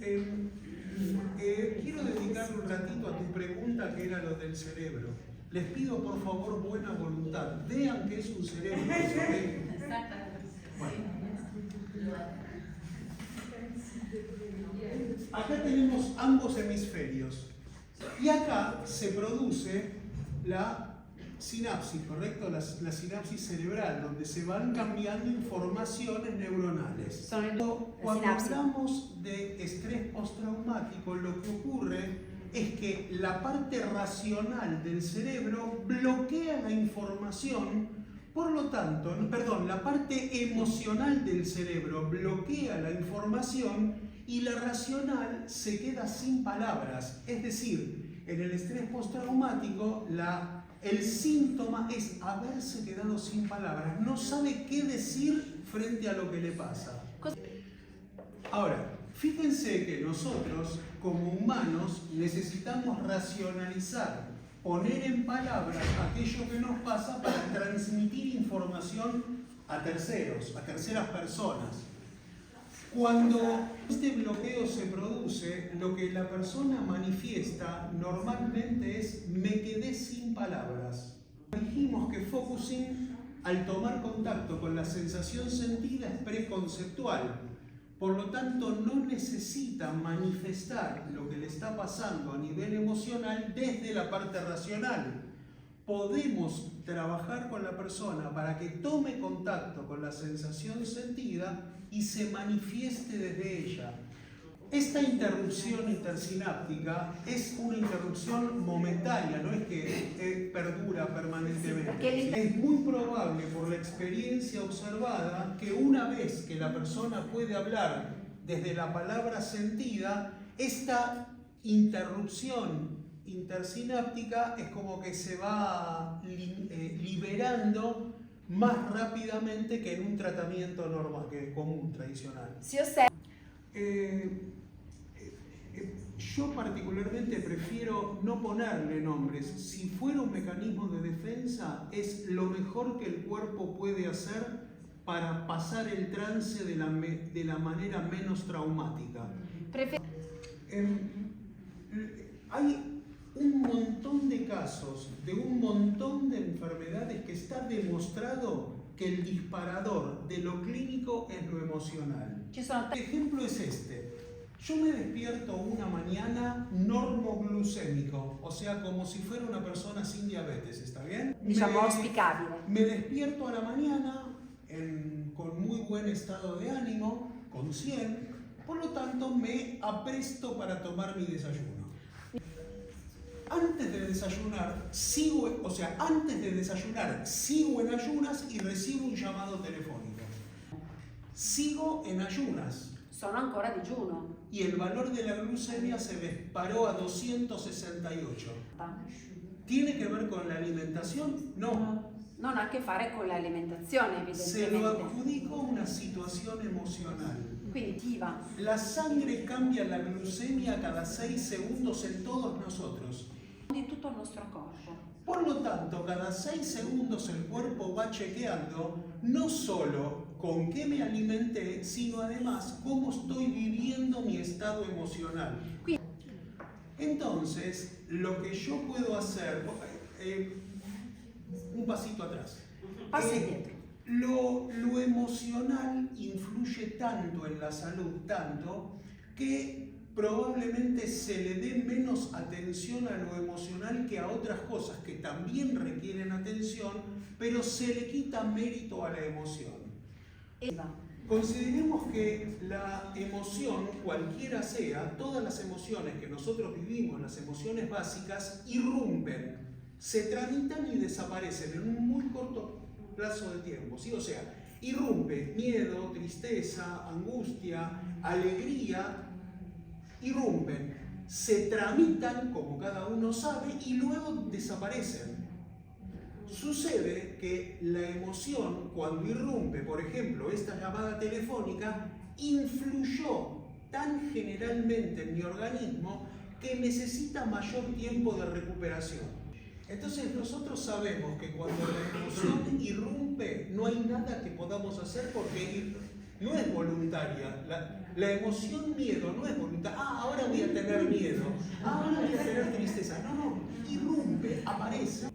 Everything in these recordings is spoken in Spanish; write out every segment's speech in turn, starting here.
Quiero dedicarle un ratito a tu pregunta, que era lo del cerebro. Les pido por favor buena voluntad. Vean que es un cerebro. Bueno. Acá tenemos ambos hemisferios. Y acá se produce la sinapsis, ¿correcto? La sinapsis cerebral, donde se van cambiando informaciones neuronales. Cuando hablamos de estrés postraumático, lo que ocurre es que la parte racional del cerebro bloquea la información, por lo tanto, la parte emocional del cerebro bloquea la información y la racional se queda sin palabras. Es decir, en el estrés postraumático, el síntoma es haberse quedado sin palabras. No sabe qué decir frente a lo que le pasa. Ahora, fíjense que nosotros, como humanos, necesitamos racionalizar, poner en palabras aquello que nos pasa para transmitir información a terceros, a terceras personas. Cuando este bloqueo se produce, lo que la persona manifiesta normalmente es: me quedé sin palabras. Dijimos que focusing, al tomar contacto con la sensación sentida, es preconceptual. Por lo tanto, no necesita manifestar lo que le está pasando a nivel emocional desde la parte racional. Podemos trabajar con la persona para que tome contacto con la sensación sentida y se manifieste desde ella. Esta interrupción intersináptica es una interrupción momentánea, no es que perdura permanentemente. Es muy probable, por la experiencia observada, que una vez que la persona puede hablar desde la palabra sentida, esta interrupción intersináptica es como que se va liberando más rápidamente que en un tratamiento normal, que común, tradicional. Yo particularmente prefiero no ponerle nombres. Si fuera un mecanismo de defensa, es lo mejor que el cuerpo puede hacer para pasar el trance de la manera menos traumática. Hay un montón de casos de un montón de enfermedades que está demostrado que el disparador de lo clínico es lo emocional. El ejemplo es este. Yo me despierto una mañana normoglucémico, o sea, como si fuera una persona sin diabetes, ¿está bien? Me despierto a la mañana con muy buen estado de ánimo, con 100, por lo tanto me apresto para tomar mi desayuno. Antes de desayunar, sigo en ayunas y recibo un llamado telefónico. Sigo en ayunas. Sono ancora a digiuno. Y el valor de la glucemia se disparó a 268. ¿Tiene que ver con la alimentación? No. Non ha a che fare con l'alimentazione, evidentemente. Se lo adjudico a una situación emocional. Quindi la sangre cambia la glucemia cada 6 segundos en todos nosotros. Di tutto il nostro corpo. Por lo tanto, cada 6 segundos el cuerpo va chequeando no solo con qué me alimenté, sino además cómo estoy viviendo mi estado emocional. Entonces, lo que yo puedo hacer, un pasito atrás. Lo emocional influye tanto en la salud, tanto que probablemente se le dé menos atención a lo emocional que a otras cosas que también requieren atención, pero se le quita mérito a la emoción. Consideremos que la emoción, cualquiera sea, todas las emociones que nosotros vivimos, las emociones básicas, irrumpen, se tramitan y desaparecen en un muy corto plazo de tiempo, ¿sí? O sea, irrumpe miedo, tristeza, angustia, alegría, irrumpen, se tramitan, como cada uno sabe, y luego desaparecen. Sucede que la emoción, cuando irrumpe, por ejemplo, esta llamada telefónica, influyó tan generalmente en mi organismo que necesita mayor tiempo de recuperación. Entonces nosotros sabemos que cuando la emoción irrumpe, no hay nada que podamos hacer porque no es voluntaria. La emoción miedo no es voluntaria. Ahora voy a tener miedo. Ahora voy a tener tristeza. No, irrumpe, aparece.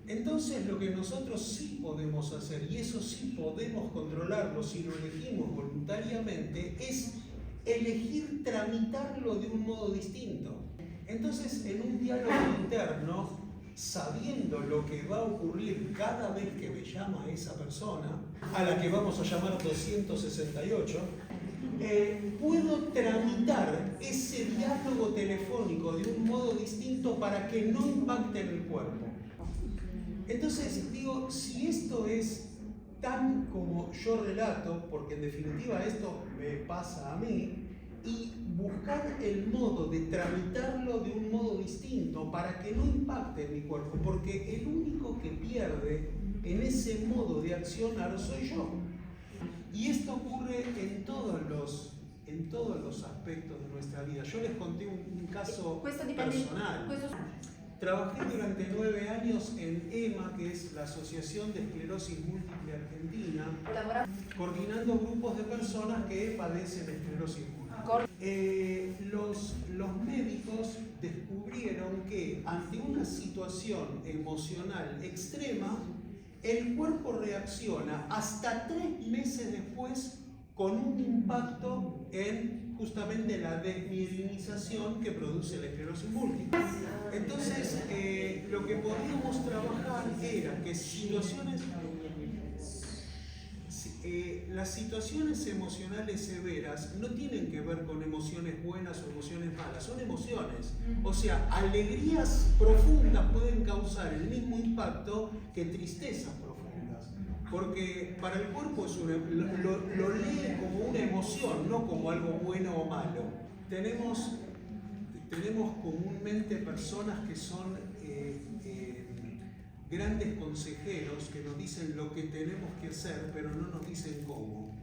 Entonces lo que nosotros sí podemos hacer, y eso sí podemos controlarlo si lo elegimos voluntariamente, es elegir tramitarlo de un modo distinto. Entonces, en un diálogo interno, sabiendo lo que va a ocurrir cada vez que me llama esa persona, a la que vamos a llamar 268, puedo tramitar ese diálogo telefónico de un modo distinto para que no impacte en el cuerpo. Entonces, digo, si esto es tan como yo relato, porque en definitiva esto me pasa a mí, y buscar el modo de tramitarlo de un modo distinto para que no impacte en mi cuerpo, porque el único que pierde en ese modo de accionar soy yo. Y esto ocurre en todos los aspectos de nuestra vida. Yo les conté un caso personal. Trabajé durante 9 años en EMA, que es la Asociación de Esclerosis Múltiple Argentina, coordinando grupos de personas que padecen esclerosis múltiple. Los médicos descubrieron que ante una situación emocional extrema, el cuerpo reacciona hasta 3 meses después con un impacto en justamente la desmielinización que produce la esclerosis múltiple. Entonces, lo que podíamos trabajar era que las situaciones emocionales severas no tienen que ver con emociones buenas o emociones malas, son emociones. O sea, alegrías profundas pueden causar el mismo impacto que tristezas profundas. Porque para el cuerpo lo lee como una emoción, no como algo bueno o malo. Tenemos comúnmente personas que son grandes consejeros que nos dicen lo que tenemos que hacer, pero no nos dicen cómo.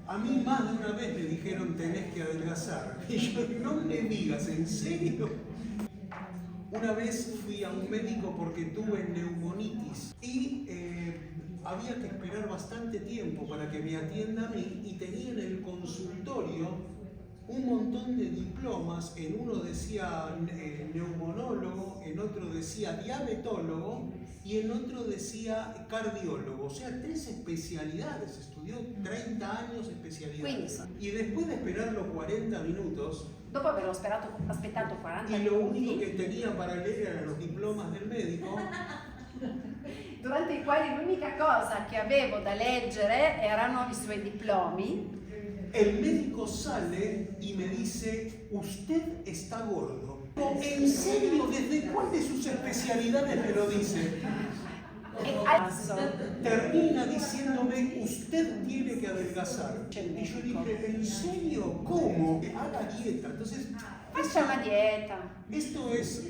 A mí más de una vez me dijeron tenés que adelgazar. Y yo, no me digas, ¿en serio? Una vez fui a un médico porque tuve neumonitis y había que esperar bastante tiempo para que me atienda a mí y tenía en el consultorio un montón de diplomas. En uno decía neumonólogo, en otro decía diabetólogo y en otro decía cardiólogo. O sea, 3 especialidades. Estudió 30 años especialidades. Y después de esperar los 40 minutos, dopo aver aspettato 40 y lo minuti, único que tenía para leer eran los diplomas del médico, durante i quali l'unica cosa che avevo da leggere erano i suoi diplomi, el médico sale y me dice, usted está gordo. ¿En serio? ¿Desde cuál de sus especialidades me lo dice? Termina diciéndome, usted tiene que adelgazar. Y yo dije, ¿en serio? ¿Cómo? Haga dieta. Entonces, faccia una dieta. esto es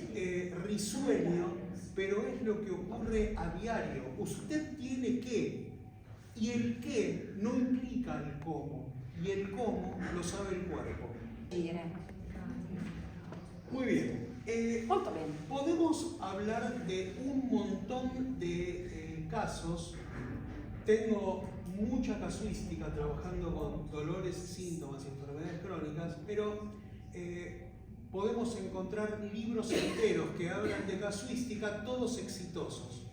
risueño, pero es lo que ocurre a diario. Usted tiene que, y el qué no implica el cómo, y el cómo lo sabe el cuerpo. Muy bien. Molto bene. Podemos hablar de un montón de casos. Tengo mucha casuística trabajando con dolores, síntomas y enfermedades crónicas, pero podemos encontrar libros enteros que hablan de casuística, todos exitosos.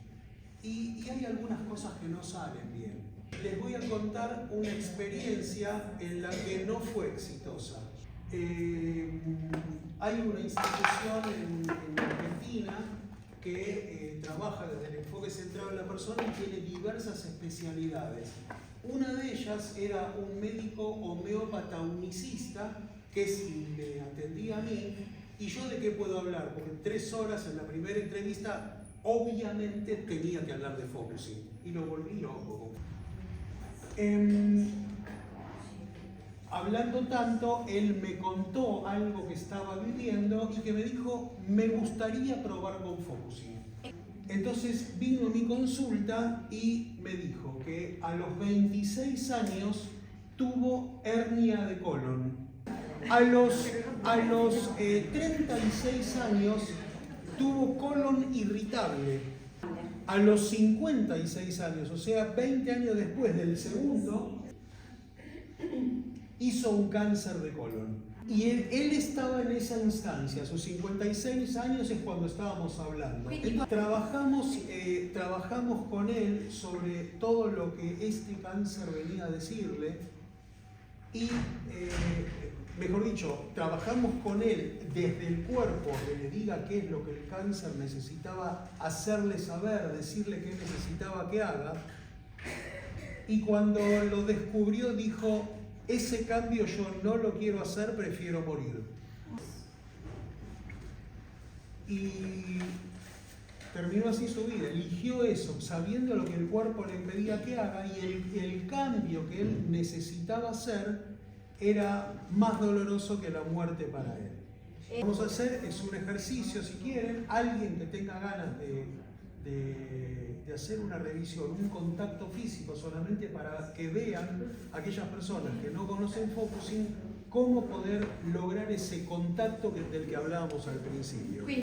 Y hay algunas cosas que no salen bien. Les voy a contar una experiencia en la que no fue exitosa. Hay una institución en Argentina que trabaja desde el enfoque centrado en la persona y tiene diversas especialidades. Una de ellas era un médico homeópata unicista que me atendía a mí. ¿Y yo de qué puedo hablar? Porque 3 horas en la primera entrevista obviamente tenía que hablar de focusing y lo volví loco. Hablando tanto, él me contó algo que estaba viviendo y que me dijo, me gustaría probar con focusing. Entonces vino a mi consulta y me dijo que a los 26 años tuvo hernia de colon. A los 36 años tuvo colon irritable. A los 56 años, o sea, 20 años después del segundo, hizo un cáncer de colon. Y él estaba en esa instancia, a sus 56 años es cuando estábamos hablando. Trabajamos con él sobre todo lo que este cáncer venía a decirle y, mejor dicho, trabajamos con él desde el cuerpo, que le diga qué es lo que el cáncer necesitaba hacerle saber, decirle qué necesitaba que haga. Y cuando lo descubrió dijo, ese cambio yo no lo quiero hacer, prefiero morir. Y terminó así su vida, eligió eso, sabiendo lo que el cuerpo le pedía que haga, y el cambio que él necesitaba hacer era más doloroso que la muerte para él. Lo que vamos a hacer es un ejercicio, si quieren, alguien que tenga ganas de hacer una revisión, un contacto físico solamente para que vean aquellas personas que no conocen focusing cómo poder lograr ese contacto del que hablábamos al principio.